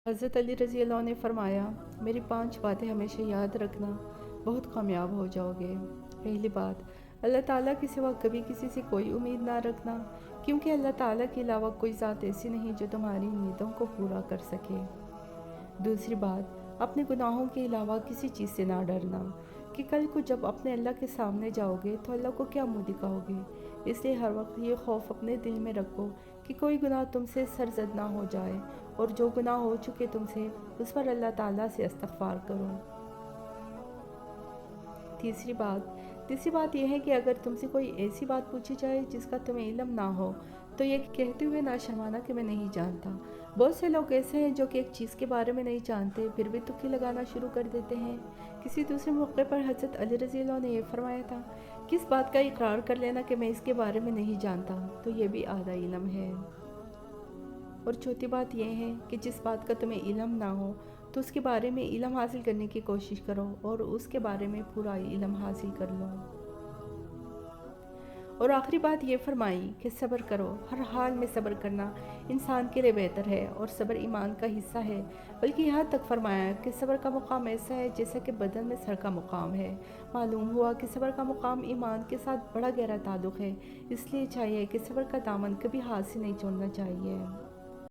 حضرت علی رضی اللہ عنہ نے فرمایا، میری 5 باتیں ہمیشہ یاد رکھنا، بہت کامیاب ہو جاؤ گے۔ پہلی بات، اللہ تعالیٰ کے سوا کبھی کسی سے کوئی امید نہ رکھنا، کیونکہ اللہ تعالیٰ کے علاوہ کوئی ذات ایسی نہیں جو تمہاری امیدوں کو پورا کر سکے۔ دوسری بات، اپنے گناہوں کے علاوہ کسی چیز سے نہ ڈرنا، کہ کل کو جب اپنے اللہ کے سامنے جاؤ گے تو اللہ کو کیا منہ دکھاؤ گے۔ اس لیے ہر وقت یہ خوف اپنے دل میں رکھو کہ کوئی گناہ تم سے سرزد نہ ہو جائے، اور جو گناہ ہو چکے تم سے اس پر اللہ تعالیٰ سے استغفار کرو۔ تیسری بات یہ ہے کہ اگر تم سے کوئی ایسی بات پوچھی جائے جس کا تمہیں علم نہ ہو تو یہ کہتے ہوئے نہ شرمانا کہ میں نہیں جانتا۔ بہت سے لوگ ایسے ہیں جو کہ ایک چیز کے بارے میں نہیں جانتے پھر بھی تکے لگانا شروع کر دیتے ہیں۔ کسی دوسرے موقع پر حضرت علی رضی اللہ عنہ نے یہ فرمایا تھا، کس بات کا اقرار کر لینا کہ میں اس کے بارے میں نہیں جانتا تو یہ بھی آدھا علم ہے۔ اور چوتھی بات یہ ہے کہ جس بات کا تمہیں علم نہ ہو تو اس کے بارے میں علم حاصل کرنے کی کوشش کرو اور اس کے بارے میں پورا علم حاصل کر لو۔ اور آخری بات یہ فرمائی کہ صبر کرو، ہر حال میں صبر کرنا انسان کے لیے بہتر ہے اور صبر ایمان کا حصہ ہے، بلکہ یہاں تک فرمایا کہ صبر کا مقام ایسا ہے جیسا کہ بدن میں سر کا مقام ہے۔ معلوم ہوا کہ صبر کا مقام ایمان کے ساتھ بڑا گہرا تعلق ہے، اس لیے چاہیے کہ صبر کا دامن کبھی ہاتھ سے نہیں چھوڑنا چاہیے۔